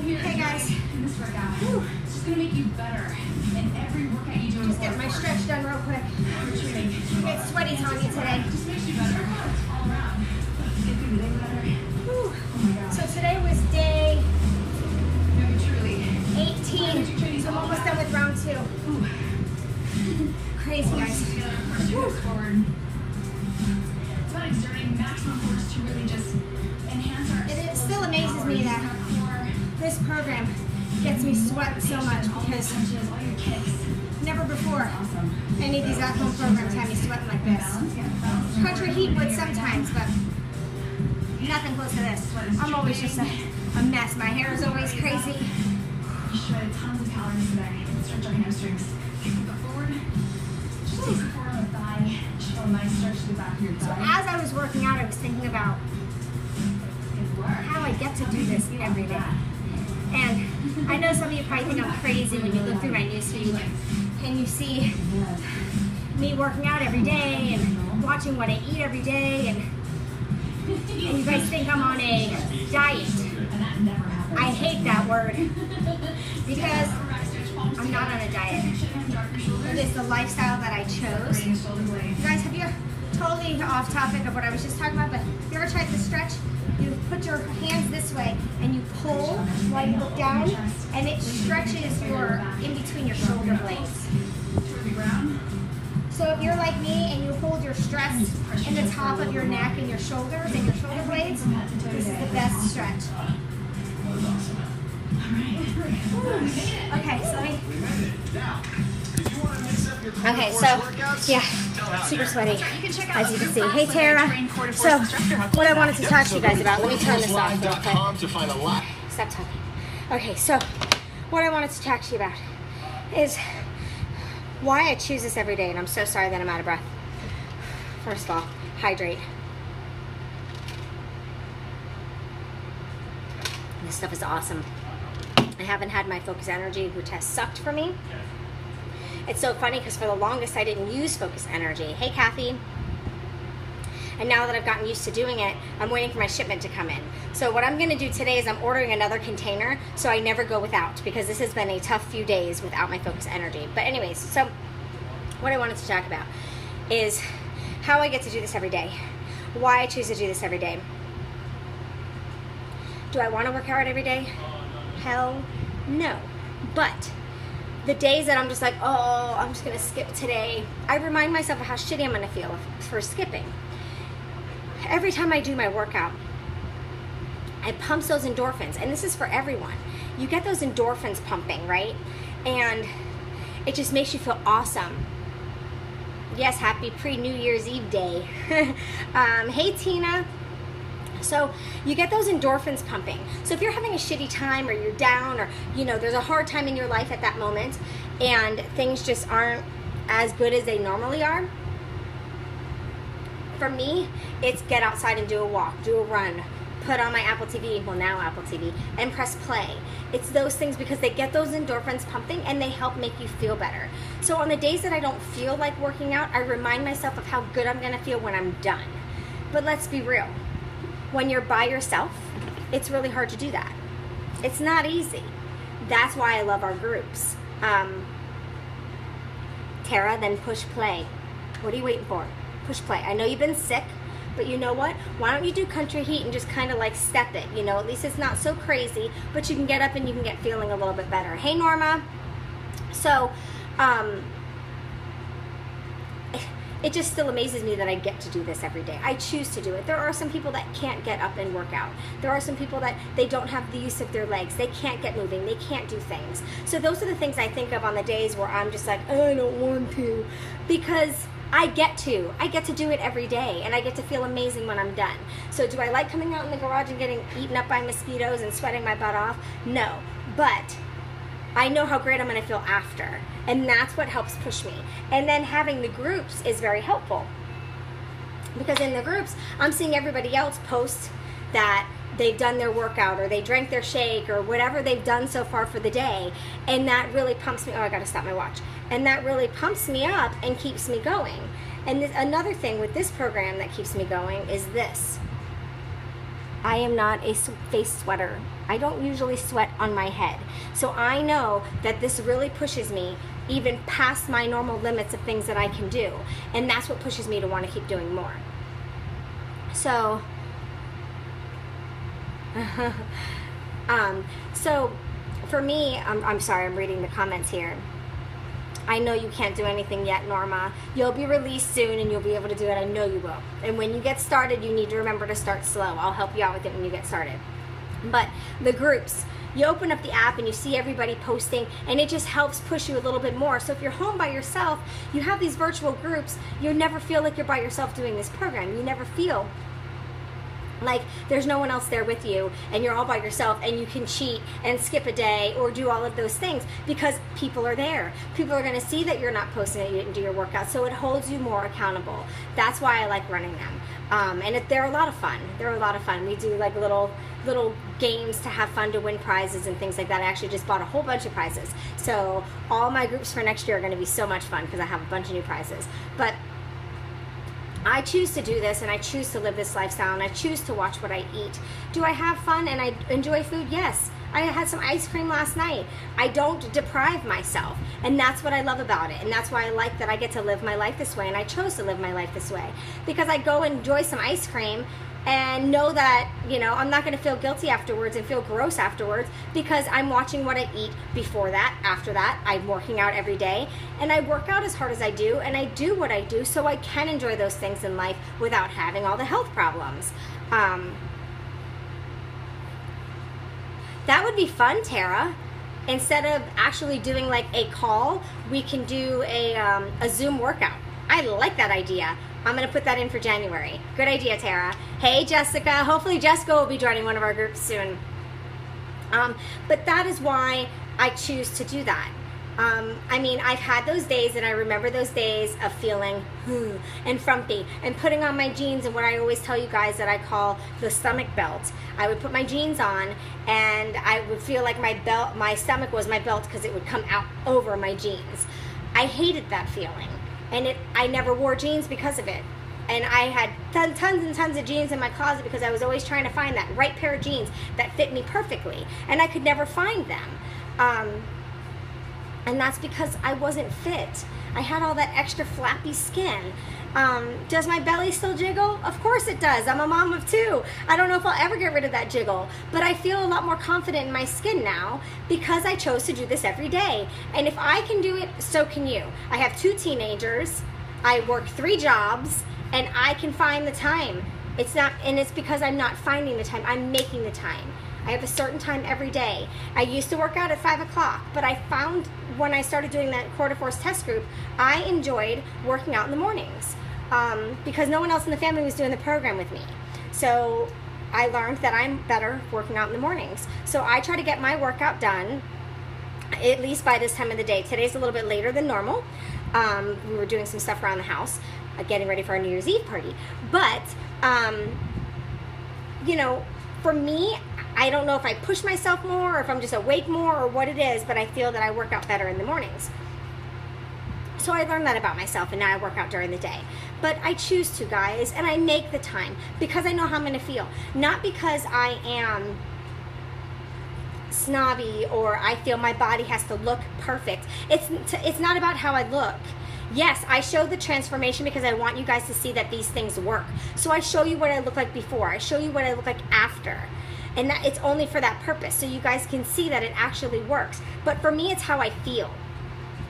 Hey guys. In this workout, it's just gonna make you better. And every workout you do in Just get my stretch done real quick. It's sweaty, Tanya, today. just makes you better all around. Get through the day better. Whew. Oh my God. So today was day No, truly. 18. So I'm almost done with round 2. Crazy, guys. Forward. It's about exerting maximum force to really just enhance our. It still amazes me that this program gets me sweat so much because all your kicks. never before Awesome. any of these at-home programs have me sweating like this. Country heat would sometimes, but nothing close to this. I'm always just a mess. My hair is always crazy. You shredded tons of calories today. Stretch our hamstrings. Kick the foot forward. Just take the forward on the thigh. Just feel a nice stretch to the back of your thigh. As I was working out, I was thinking about how I get to do this every day. And I know some of you probably think I'm crazy when you look through my newsfeed and you see me working out every day and watching what I eat every day, and you guys think I'm on a diet. And that never happens. I hate that word because I'm not on a diet. It is the lifestyle that I chose. You guys, have you, totally off topic of what I was just talking about, but have you ever tried to stretch? You put your hands this way and you pull while you look down, and it stretches your in between your shoulder blades. So if you're like me and you hold your stress in the top of your neck and your shoulders and your shoulder blades, this is the best stretch. Okay, so Okay, so yeah, super sweaty, as you can see. Hey Tara, so what I wanted to talk to you guys about, let me turn this off real quick. Stop talking. Okay, so what I wanted to talk to you about is why I choose this every day, and I'm so sorry that I'm out of breath. First of all, hydrate. This stuff is awesome. I haven't had my Focus Energy, which has sucked for me. It's so funny because for the longest I didn't use Focus Energy. Hey Kathy. And now that I've gotten used to doing it, I'm waiting for my shipment to come in. So what I'm gonna do today is I'm ordering another container so I never go without, because this has been a tough few days without my Focus Energy. But anyways, so what I wanted to talk about is how I get to do this every day. Why I choose to do this every day. Do I wanna work out every day? Hell no. But the days that I'm just like, oh, I'm just gonna skip today, I remind myself of how shitty I'm gonna feel for skipping. Every time I do my workout, I pump those endorphins, and this is for everyone. You get those endorphins pumping, right? And it just makes you feel awesome. Yes, happy pre-New Year's Eve day. Hey Tina. So you get those endorphins pumping. So if you're having a shitty time, or you're down, or there's a hard time in your life at that moment and things just aren't as good as they normally are, for me, it's get outside and do a walk, do a run, put on my Apple TV, well now Apple TV, and press play. It's those things because they get those endorphins pumping and they help make you feel better. So on the days that I don't feel like working out, I remind myself of how good I'm gonna feel when I'm done. But let's be real. When you're by yourself, it's really hard to do that. It's not easy. That's why I love our groups. Tara, then push play. What are you waiting for? Push play. I know you've been sick, but you know what? Why don't you do country heat and just kind of like step it? At least it's not so crazy, but you can get up and you can get feeling a little bit better. Hey Norma. So, it just still amazes me that I get to do this every day. I choose to do it. There are some people that can't get up and work out. There are some people that they don't have the use of their legs. They can't get moving. They can't do things. So those are the things I think of on the days where I'm just like, oh, I don't want to. Because I get to do it every day, and I get to feel amazing when I'm done. So do I like coming out in the garage and getting eaten up by mosquitoes and sweating my butt off? No. But I know how great I'm going to feel after, and that's what helps push me. And then having the groups is very helpful, because in the groups I'm seeing everybody else post that they've done their workout, or they drank their shake, or whatever they've done so far for the day, and that really pumps me. Oh, I gotta stop my watch. And that really pumps me up and keeps me going. And another thing with this program that keeps me going is this. I am not a face sweater. I don't usually sweat on my head. So I know that this really pushes me even past my normal limits of things that I can do. And that's what pushes me to want to keep doing more. So, so for me, I'm sorry, I'm reading the comments here. I know you can't do anything yet, Norma. You'll be released soon and you'll be able to do it. I know you will. And when you get started, you need to remember to start slow. I'll help you out with it when you get started. But the groups, you open up the app and you see everybody posting, and it just helps push you a little bit more. So if you're home by yourself, you have these virtual groups, you never feel like you're by yourself doing this program. You never feel like there's no one else there with you and you're all by yourself and you can cheat and skip a day or do all of those things because people are there. People are going to see that you're not posting that you didn't do your workout, so it holds you more accountable. That's why I like running them. And they're a lot of fun. They're a lot of fun. We do like little games to have fun, to win prizes and things like that. I actually just bought a whole bunch of prizes. So all my groups for next year are going to be so much fun because I have a bunch of new prizes. But I choose to do this, and I choose to live this lifestyle, and I choose to watch what I eat. Do I have fun and I enjoy food? Yes. I had some ice cream last night. I don't deprive myself, and that's what I love about it, and that's why I like that I get to live my life this way, and I chose to live my life this way because I go and enjoy some ice cream and know that, you know, I'm not going to feel guilty afterwards and feel gross afterwards because I'm watching what I eat before that, after that. I'm working out every day, and I work out as hard as I do, and I do what I do so I can enjoy those things in life without having all the health problems. That would be fun, Tara. Instead of actually doing like a call, we can do a Zoom workout. I like that idea. I'm going to put that in for January. Good idea, Tara. Hey, Jessica. Hopefully Jessica will be joining one of our groups soon. But that is why I choose to do that. I mean, I've had those days, and I remember those days of feeling and frumpy and putting on my jeans and what I always tell you guys that I call the stomach belt. I would put my jeans on, and I would feel like my stomach was my belt because it would come out over my jeans. I hated that feeling, and I never wore jeans because of it. And I had tons and tons of jeans in my closet because I was always trying to find that right pair of jeans that fit me perfectly, and I could never find them. And that's because I wasn't fit. I had all that extra flappy skin. Does my belly still jiggle? Of course it does. I'm a mom of 2. I don't know if I'll ever get rid of that jiggle, but I feel a lot more confident in my skin now because I chose to do this every day. And if I can do it, so can you. I have 2 teenagers. I work 3 jobs, and I can find the time. It's because I'm not finding the time. I'm making the time. I have a certain time every day. I used to work out at 5 o'clock, but I found when I started doing that Core de Force test group, I enjoyed working out in the mornings because no one else in the family was doing the program with me. So I learned that I'm better working out in the mornings. So I try to get my workout done at least by this time of the day. Today's a little bit later than normal. We were doing some stuff around the house, getting ready for our New Year's Eve party. But, you know, for me, I don't know if I push myself more or if I'm just awake more or what it is, but I feel that I work out better in the mornings. So I learned that about myself, and now I work out during the day. But I choose to, guys, and I make the time because I know how I'm going to feel. Not because I am snobby or I feel my body has to look perfect. It's not about how I look. Yes, I show the transformation because I want you guys to see that these things work. So I show you what I look like before. I show you what I look like after. And that it's only for that purpose, so you guys can see that it actually works. But for me, it's how I feel.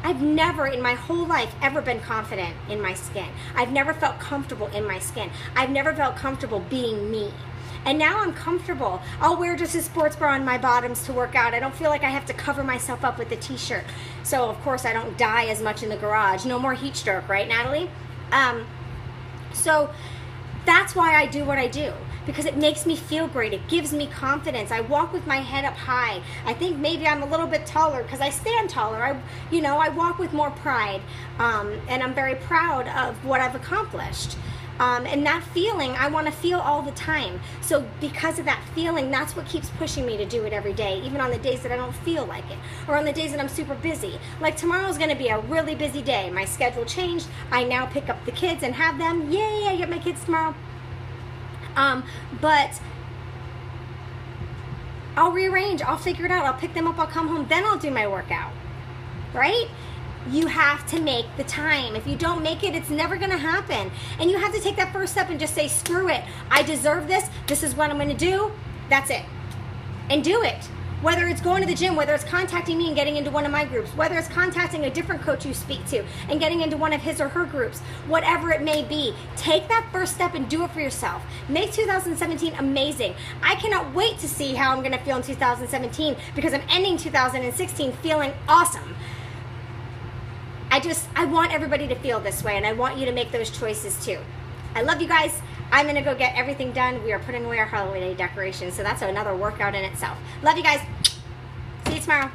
I've never in my whole life ever been confident in my skin. I've never felt comfortable in my skin. I've never felt comfortable being me. And now I'm comfortable. I'll wear just a sports bra on my bottoms to work out. I don't feel like I have to cover myself up with a t-shirt. So of course I don't die as much in the garage. No more heat stroke, right, Natalie? So that's why I do what I do. Because it makes me feel great. It gives me confidence. I walk with my head up high. I think maybe I'm a little bit taller because I stand taller. I walk with more pride, and I'm very proud of what I've accomplished. And that feeling, I want to feel all the time. So because of that feeling, that's what keeps pushing me to do it every day, even on the days that I don't feel like it, or on the days that I'm super busy. Like tomorrow's going to be a really busy day. My schedule changed. I now pick up the kids and have them. Yay, I get my kids tomorrow. But I'll rearrange, I'll figure it out, I'll pick them up, I'll come home, then I'll do my workout, right? You have to make the time. If you don't make it, it's never gonna happen. And you have to take that first step and just say, screw it. I deserve this. This is what I'm gonna do. That's it. And do it. Whether it's going to the gym, whether it's contacting me and getting into one of my groups, whether it's contacting a different coach you speak to and getting into one of his or her groups, whatever it may be, take that first step and do it for yourself. Make 2017 amazing. I cannot wait to see how I'm gonna feel in 2017 because I'm ending 2016 feeling awesome. I want everybody to feel this way, and I want you to make those choices too. I love you guys. I'm going to go get everything done. We are putting away our holiday decorations, so that's another workout in itself. Love you guys. See you tomorrow.